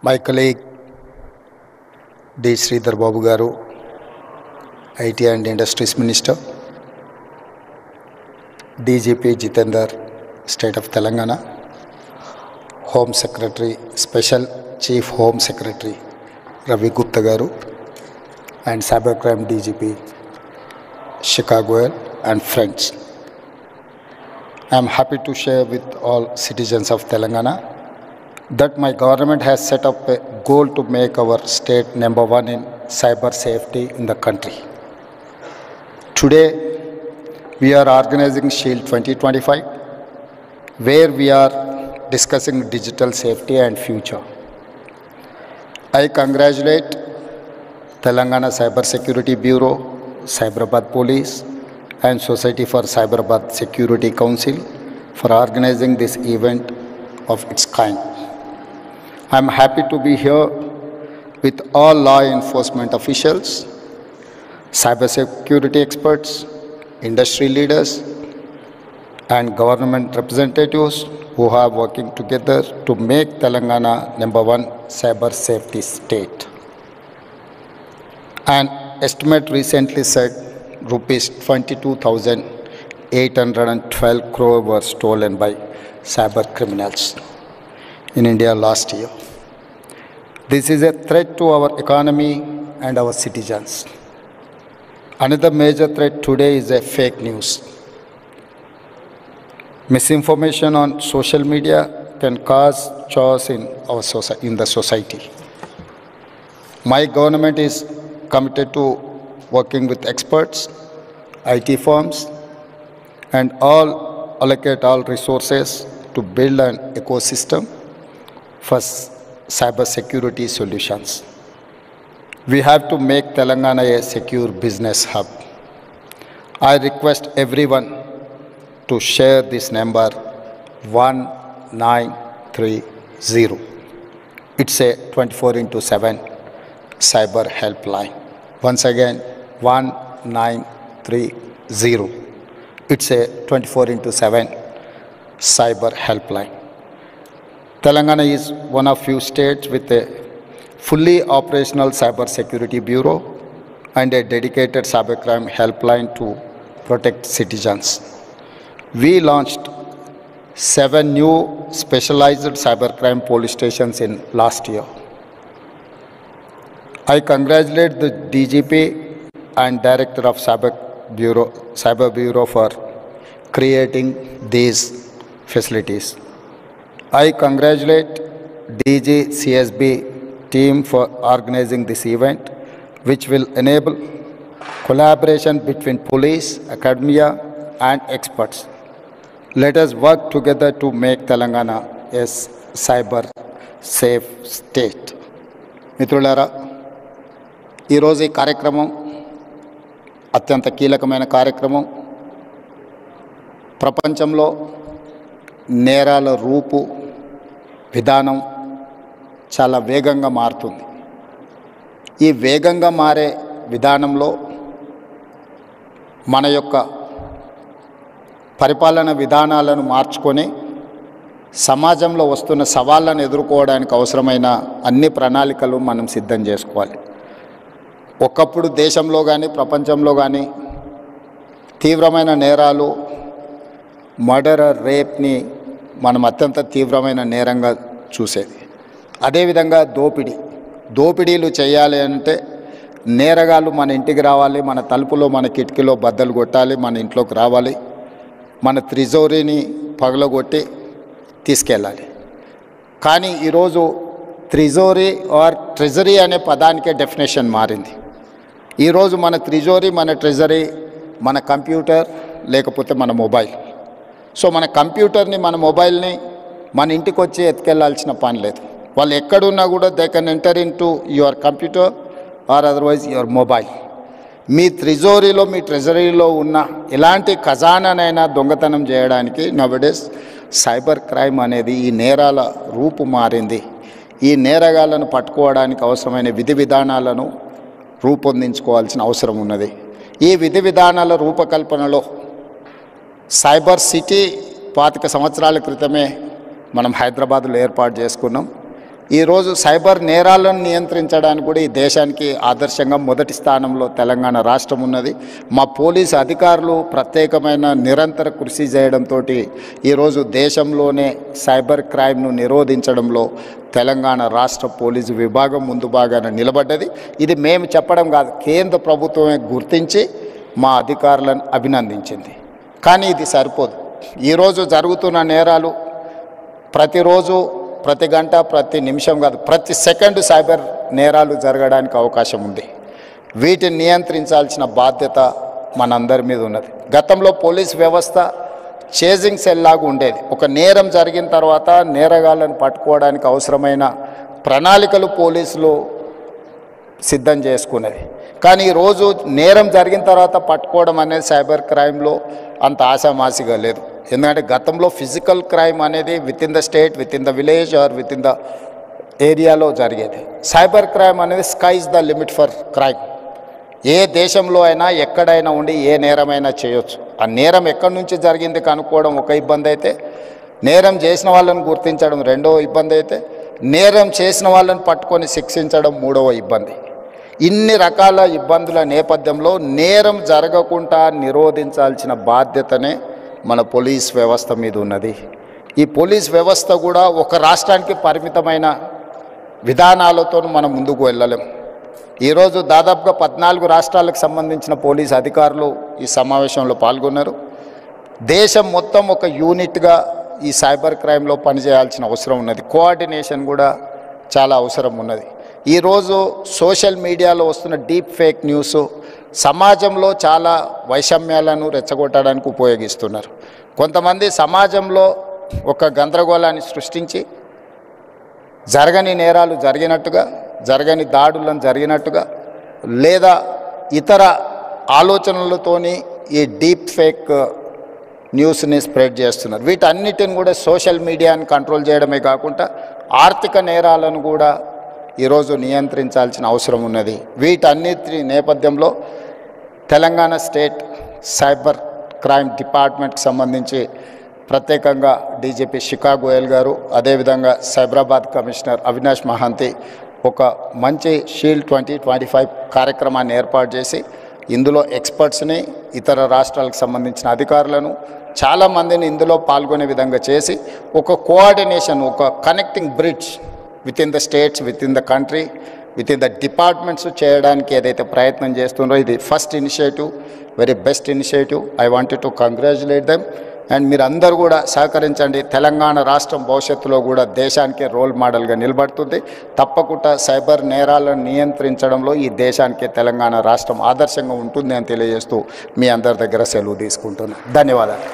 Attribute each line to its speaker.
Speaker 1: My colleague D. Sridhar Babu Garu, IT and Industries Minister, DGP Jitendra, State of Telangana, Home Secretary, Special Chief Home Secretary Ravi Gupta Garu, and Cybercrime DGP Chicago and friends. I am happy to share with all citizens of Telangana that my government has set up a goal to make our state #1 in cyber safety in the country. Today, we are organizing Shield 2025, where we are discussing digital safety and future. I congratulate Telangana Cyber Security Bureau, Cyberabad Police, and Society for Cyberabad Security Council for organizing this event of its kind. I am happy to be here with all law enforcement officials, cybersecurity experts, industry leaders, and government representatives who are working together to make Telangana #1 cyber safety state. An estimate recently said rupees 22,812 crore were stolen by cyber criminals in India last year. This is a threat to our economy and our citizens. Another major threat today is a fake news. Misinformation on social media can cause chaos in the society. My government is committed to working with experts, IT firms, and allocate all resources to build an ecosystem for cyber security solutions. We have to make Telangana a secure business hub. I request everyone to share this number 1930. It's a 24/7 cyber helpline. Once again, 1930. It's a 24/7 cyber helpline. Telangana is one of few states with a fully operational cyber security bureau and a dedicated cybercrime helpline to protect citizens. We launched 7 new specialized cybercrime police stations in last year. I congratulate the DGP and Director of Cyber Bureau for creating these facilities. I congratulate DG CSB team for organizing this event, which will enable collaboration between police, academia, and experts. Let us work together to make Telangana a cyber safe state. మిత్రులారా, ఈరోజు ఈ కార్యక్రమం అత్యంత కీలకమైన కార్యక్రమం. ప్రపంచంలో నేరాల రూపు విధానం చాలా వేగంగా మారుతుంది. ఈ వేగంగా మారే విధానంలో మన యొక్క పరిపాలన విధానాలను మార్చుకొని సమాజంలో వస్తున్న సవాళ్ళను ఎదుర్కోవడానికి అవసరమైన అన్ని ప్రణాళికలు మనం సిద్ధం చేసుకోవాలి. ఒకప్పుడు దేశంలో కానీ ప్రపంచంలో కానీ తీవ్రమైన నేరాలు, మర్డర్, రేప్ని మనం అత్యంత తీవ్రమైన నేరంగా చూసేది. అదేవిధంగా దోపిడీలు చేయాలి అంటే నేరగాళ్ళు మన ఇంటికి రావాలి, మన తలుపులో మన కిటికీలో బద్దలు కొట్టాలి, మన ఇంట్లోకి రావాలి, మన త్రిజోరీని పగలగొట్టి తీసుకెళ్ళాలి. కానీ ఈరోజు త్రిజోరీ ఆర్ ట్రెజరీ అనే పదానికే డెఫినేషన్ మారింది. ఈరోజు మన త్రిజోరీ, మన ట్రెజరీ మన కంప్యూటర్ లేకపోతే మన మొబైల్. సో మన కంప్యూటర్ని, మన మొబైల్ని మన ఇంటికి వచ్చి ఎత్తుకెళ్లాల్సిన పని లేదు. వాళ్ళు ఎక్కడున్నా కూడా they can enter into your computer or otherwise your mobile. మీ త్రిజోరీలో, మీ ట్రెజరీలో ఉన్న ఎలాంటి ఖజానానైనా దొంగతనం చేయడానికి నవడేస్ సైబర్ క్రైమ్ అనేది ఈ నేరాల రూపు మారింది. ఈ నేరగాళ్లను పట్టుకోవడానికి అవసరమైన విధి విధానాలను రూపొందించుకోవాల్సిన అవసరం ఉన్నది. ఈ విధి విధానాల రూపకల్పనలో సైబర్ సిటీ 25 సంవత్సరాల క్రితమే మనం హైదరాబాద్లో ఏర్పాటు చేసుకున్నాం. ఈరోజు సైబర్ నేరాలను నియంత్రించడానికి కూడా ఈ దేశానికి ఆదర్శంగా మొదటి స్థానంలో తెలంగాణ రాష్ట్రం ఉన్నది. మా పోలీసు అధికారులు ప్రత్యేకమైన నిరంతర కృషి చేయడంతో ఈరోజు దేశంలోనే సైబర్ క్రైమ్ను నిరోధించడంలో తెలంగాణ రాష్ట్ర పోలీసు విభాగం ముందు భాగాన నిలబడ్డది. ఇది మేము చెప్పడం కాదు, కేంద్ర ప్రభుత్వమే గుర్తించి మా అధికారులను అభినందించింది. కానీ ఇది సరిపోదు. ఈరోజు జరుగుతున్న నేరాలు ప్రతిరోజు, ప్రతి గంట, ప్రతి నిమిషం కాదు, ప్రతి సెకండ్ సైబర్ నేరాలు జరగడానికి అవకాశం ఉంది. వీటిని నియంత్రించాల్సిన బాధ్యత మనందరి మీద ఉన్నది. గతంలో పోలీస్ వ్యవస్థ చేజింగ్ సెల్ లాగా ఉండేది. ఒక నేరం జరిగిన తర్వాత నేరగాళ్ళను పట్టుకోవడానికి అవసరమైన ప్రణాళికలు పోలీసులు సిద్ధం చేసుకునేది. కానీ ఈరోజు నేరం జరిగిన తర్వాత పట్టుకోవడం అనేది సైబర్ క్రైమ్లో అంత ఆశామాసిగా లేదు. ఎందుకంటే గతంలో ఫిజికల్ క్రైమ్ అనేది within the state, within the village or within the ఏరియాలో జరిగేది. సైబర్ క్రైమ్ అనేది sky is the limit for crime. ఏ దేశంలో అయినా ఎక్కడైనా ఉండి ఏ నేరమైనా చేయొచ్చు. ఆ నేరం ఎక్కడి నుంచి జరిగింది కనుక్కోవడం ఒక ఇబ్బంది అయితే, నేరం చేసిన వాళ్ళని గుర్తించడం రెండవ ఇబ్బంది అయితే, నేరం చేసిన వాళ్ళని పట్టుకొని శిక్షించడం మూడవ ఇబ్బంది. ఇన్ని రకాల ఇబ్బందుల నేపథ్యంలో నేరం జరగకుండా నిరోధించాల్సిన బాధ్యతనే మన పోలీస్ వ్యవస్థ మీద ఉన్నది. ఈ పోలీస్ వ్యవస్థ కూడా ఒక రాష్ట్రానికి పరిమితమైన విధానాలతో మనం ముందుకు వెళ్ళలేం. ఈరోజు దాదాపుగా 14 రాష్ట్రాలకు సంబంధించిన పోలీస్ అధికారులు ఈ సమావేశంలో పాల్గొన్నారు. దేశం మొత్తం ఒక యూనిట్గా ఈ సైబర్ క్రైమ్లో పనిచేయాల్సిన అవసరం ఉన్నది. కోఆర్డినేషన్ కూడా చాలా అవసరం ఉన్నది. ఈరోజు సోషల్ మీడియాలో వస్తున్న డీప్ ఫేక్ న్యూస్ సమాజంలో చాలా వైషమ్యాలను రెచ్చగొట్టడానికి ఉపయోగిస్తున్నారు. కొంతమంది సమాజంలో ఒక గందరగోళాన్ని సృష్టించి జరగని నేరాలు జరిగినట్టుగా, జరగని దాడులను జరిగినట్టుగా, లేదా ఇతర ఆలోచనలతోని ఈ డీప్ ఫేక్ న్యూస్ని స్ప్రెడ్ చేస్తున్నారు. వీటన్నిటిని కూడా సోషల్ మీడియాని కంట్రోల్ చేయడమే కాకుండా ఆర్థిక నేరాలను కూడా ఈరోజు నియంత్రించాల్సిన అవసరం ఉన్నది. వీటన్నిటి నేపథ్యంలో తెలంగాణ స్టేట్ సైబర్ క్రైమ్ డిపార్ట్మెంట్కి సంబంధించి ప్రత్యేకంగా డీజీపీ శిఖా గోయల్ గారు, అదేవిధంగా సైబరాబాద్ కమిషనర్ అవినాష్ మహాంతి ఒక మంచి షీల్డ్ 2025 కార్యక్రమాన్ని ఏర్పాటు చేసి ఇందులో ఎక్స్పర్ట్స్ని, ఇతర రాష్ట్రాలకు సంబంధించిన అధికారులను చాలామందిని ఇందులో పాల్గొనే విధంగా చేసి ఒక కోఆర్డినేషన్, ఒక connecting bridge with in the states, with in the country, with in the departments చేయడానికి ఏదైతే ప్రయత్నం చేస్తున్నారో ఇది first initiative, very best initiative. I wanted to congratulate them. And మీరు అందరూ కూడా సహకరించండి. తెలంగాణ రాష్ట్రం భవిష్యత్తులో కూడా దేశానికే రోల్ మోడల్గా నిలబడుతుంది. తప్పకుండా సైబర్ నేరాలను నియంత్రించడంలో ఈ దేశానికే తెలంగాణ రాష్ట్రం ఆదర్శంగా ఉంటుంది అని తెలియజేస్తూ మీ అందరి దగ్గర సెలవు తీసుకుంటున్నాను. ధన్యవాదాలు.